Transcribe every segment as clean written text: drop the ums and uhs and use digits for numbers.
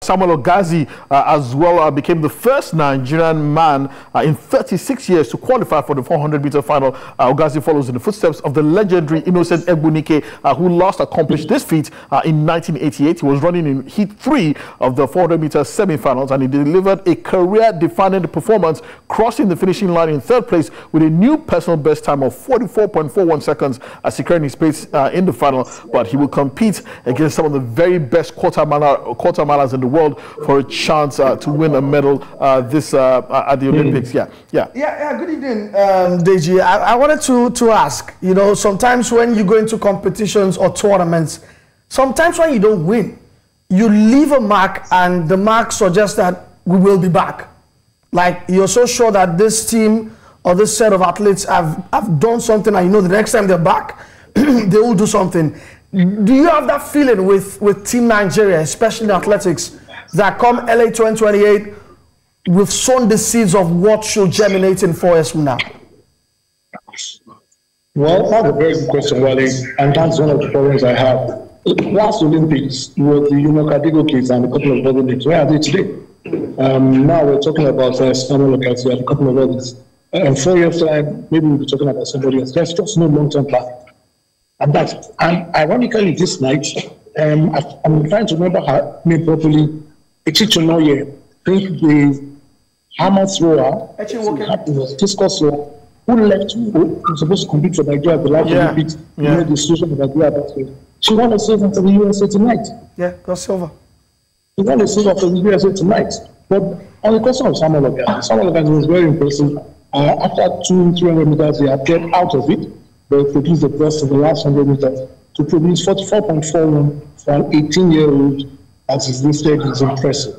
Samuel Ogazi as well became the first Nigerian man in 36 years to qualify for the 400-meter final. Ogazi follows in the footsteps of the legendary Innocent Egbunike, who last accomplished this feat in 1988. He was running in heat 3 of the 400-meter semifinals, and he delivered a career-defining performance, crossing the finishing line in 3rd place with a new personal best time of 44.41 seconds, securing his place in the final. But he will compete against some of the very best quarter-milers in the world for a chance to win a medal at the Olympics. Good evening, Deji. I wanted to ask, you know, sometimes when you go into competitions or tournaments, sometimes when you don't win, you leave a mark and the mark suggests that we will be back. Like, you're so sure that this team or this set of athletes have done something, and you know the next time they're back, they will do something. Do you have that feeling with Team Nigeria, especially in athletics, that come LA 2028, we've sown the seeds of what should germinate in 4 years from now? Well, that's a very good question, Wale, and that's one of the problems I have. Last Olympics were the Kadigo kids and a couple of other names. Where are they today? Now we're talking about Samuel Ogazi and a couple of others. In 4 years' time, maybe we'll be talking about somebody else. There's just no long-term plan. And ironically, this night, I'm trying to remember her name properly. Echichonoye, I think the hammer thrower, discus thrower, who left, who was supposed to compete for Nigeria at the last Olympics, made the decision of Nigeria that way. She won a silver for the USA tonight. Yeah, got silver. She won a silver for the USA tonight. But on the question of Samuel Ogazi was very impressive. After 200-300 meters, he appeared out of it, but produced the best of the last 100 meters. To produce 44.41 for an 18-year-old, as is listed, is impressive.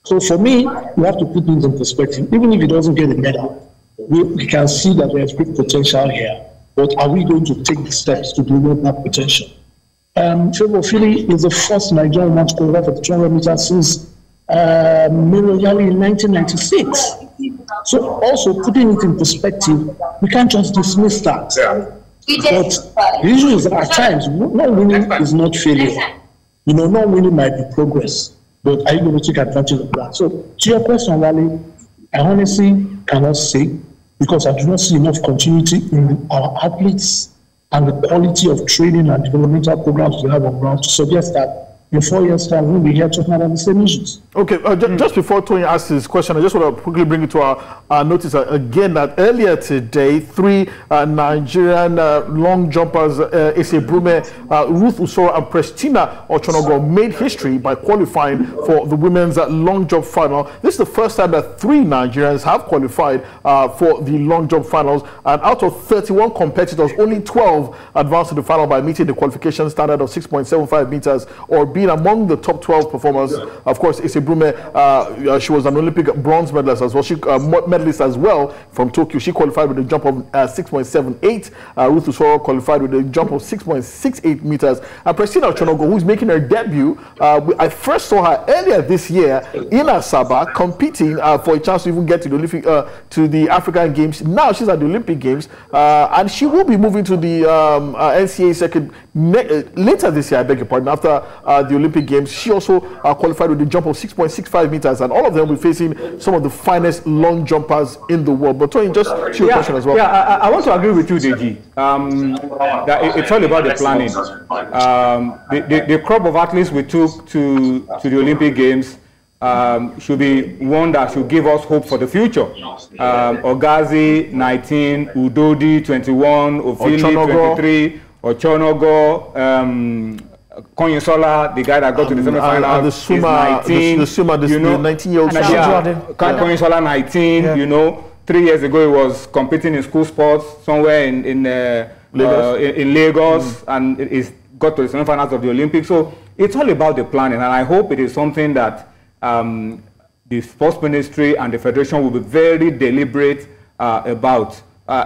So for me, we have to put things in perspective. Even if he doesn't get a medal, we can see that there's great potential here. But are we going to take the steps to develop that potential? Favour Ofili is the first Nigerian woman to qualify for the 200 meters since Miro Yali in 1996. So also putting it in perspective, we can't just dismiss that. But the issue is that at times, not winning is not failure. You know, not winning might be progress, but are you going to take advantage of that? So to your question, Wale, I honestly cannot say, because I do not see enough continuity in our athletes and the quality of training and developmental programs we have on ground to suggest that in 4 years' time, we'll be here talking about the same issues. Okay, just before Tony asks his question, I just want to quickly bring it to our notice again that earlier today, 3 Nigerian long jumpers, Ese Brume, Ruth Usoro, and Prestina Ochonogo made history by qualifying for the women's long jump final. This is the first time that 3 Nigerians have qualified for the long jump finals, and out of 31 competitors, only 12 advanced to the final by meeting the qualification standard of 6.75 meters or being among the top 12 performers. Of course, Ese Brume, she was an Olympic bronze medalist as well. She medalist as well from Tokyo. She qualified with a jump of 6.78. Ruth Usoro qualified with a jump of 6.68 meters. And Prestina Ochonogo, who's making her debut, I first saw her earlier this year in Asaba competing for a chance to even get to the Olympic, to the African Games. Now she's at the Olympic Games, and she will be moving to the NCAA circuit later this year. I beg your pardon. After the Olympic Games, she also qualified with a jump of 6.65 meters, and all of them will be facing some of the finest long jumpers in the world. But Tony, just to your question as well. Yeah, I want to agree with you, Deji. That it's all about the planning. The crop of athletes we took to the Olympic Games should be one that should give us hope for the future. Ogazi 19, Udodi 21, Ofili 23, Ochonogo, Konyisola, the guy that got to the semifinals, the swimmer, the 19-year-old Konyisola 19, you know, 3 years ago he was competing in school sports somewhere in Lagos, and he's got to the semifinals of the Olympics. So it's all about the planning, and I hope it is something that the sports ministry and the federation will be very deliberate about.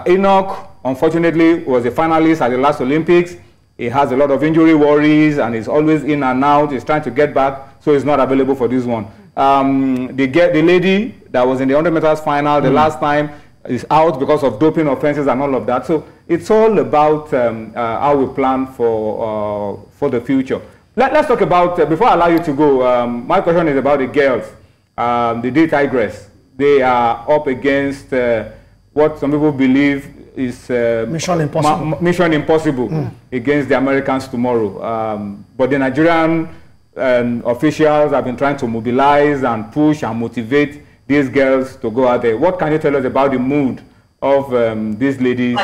Enoch, unfortunately, was a finalist at the last Olympics. He has a lot of injury worries and is always in and out. He's trying to get back, so he's not available for this one. The lady that was in the 100 meters final the last time is out because of doping offenses and all of that. So it's all about how we plan for the future. Let's talk about, before I allow you to go, my question is about the girls, the D Tigress. They are up against what some people believe is Mission Impossible. Mission Impossible against the Americans tomorrow. But the Nigerian officials have been trying to mobilize and push and motivate these girls to go out there. What can you tell us about the mood of these ladies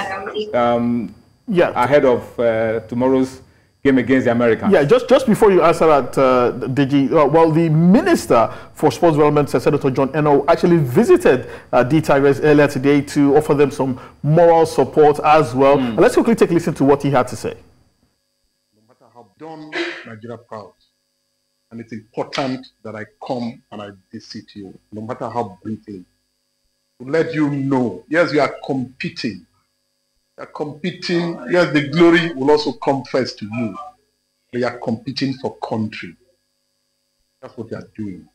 ahead of tomorrow's game against the Americans? Yeah, just before you answer that, Deji, well, the Minister for Sports Development, Senator John Eno, actually visited D Tigers earlier today to offer them some moral support as well. And let's quickly take a listen to what he had to say. No matter how done Nigeria proud, and it's important that I come and I visit you, no matter how briefly, to let you know, yes, you are competing. You are competing, yes, the glory will also come first to you. They are competing for country. That's what they are doing.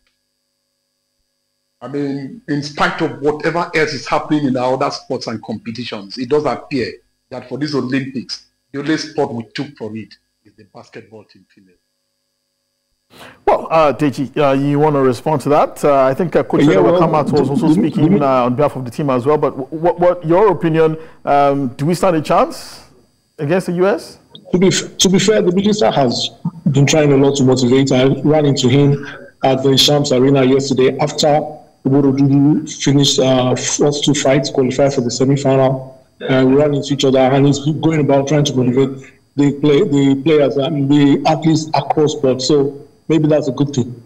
I mean, in spite of whatever else is happening in our other sports and competitions, it does appear that for these Olympics, the only sport we took from it is the basketball team female. Well, Deji, you want to respond to that? I think Coach Kamat was also speaking on behalf of the team as well. But what your opinion? Do we stand a chance against the US? To be fair, the minister has been trying a lot to motivate. I ran into him at the Shams Arena yesterday after Uborodudu finished first two fights, qualified for the semifinal. We ran into each other, and he's going about trying to motivate the players and the athletes across board. So maybe that's a good thing.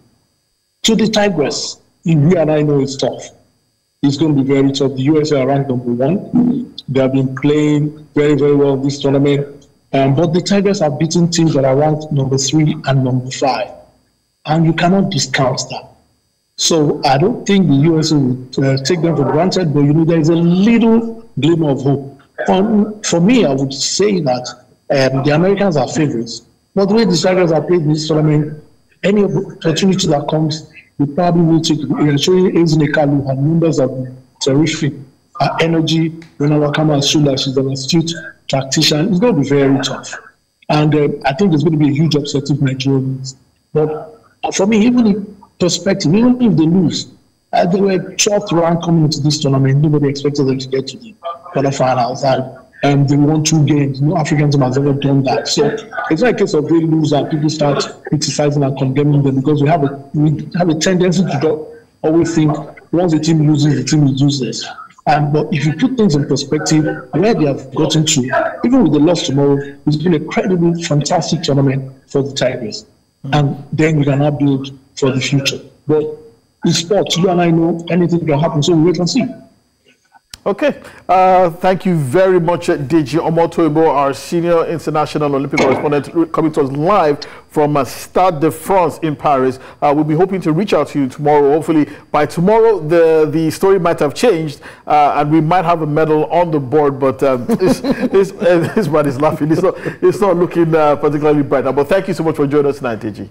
To the Tigress, we and I know it's tough. It's going to be very tough. The USA are ranked #1. They have been playing very, very well this tournament. But the Tigers have beaten teams that are ranked #3 and #5. And you cannot discount that. So I don't think the USA will take them for granted, but there is a little glimmer of hope. For me, I would say that the Americans are favorites. But the way the Tigers are played in this tournament, any opportunity that comes, they probably will take it. Showing Ezinekalu, her numbers have been terrific. Her energy, when Wakama has shown that she's an astute tactician, it's going to be very tough. And I think there's going to be a huge upset if Nigeria wins. But for me, even in perspective, even if they lose, they were 12th round coming into this tournament. Nobody expected them to get to the quarterfinals. And they won 2 games. No African team has ever done that. So it's not a case of they lose and people start criticizing and condemning them, because we have a tendency to always think once the team loses, the team is useless. But if you put things in perspective, where they have gotten to, even with the loss tomorrow, it's been a credible, fantastic tournament for the Tigers. And then we can now build for the future. But in sports, you and I know anything can happen, so we wait and see. Okay, thank you very much, Deji Omotoyibo, our senior international Olympic correspondent, coming to us live from Stade de France in Paris. We'll be hoping to reach out to you tomorrow. Hopefully, by tomorrow, the story might have changed, and we might have a medal on the board. But this man is laughing. It's not looking particularly bright. But thank you so much for joining us tonight, Deji.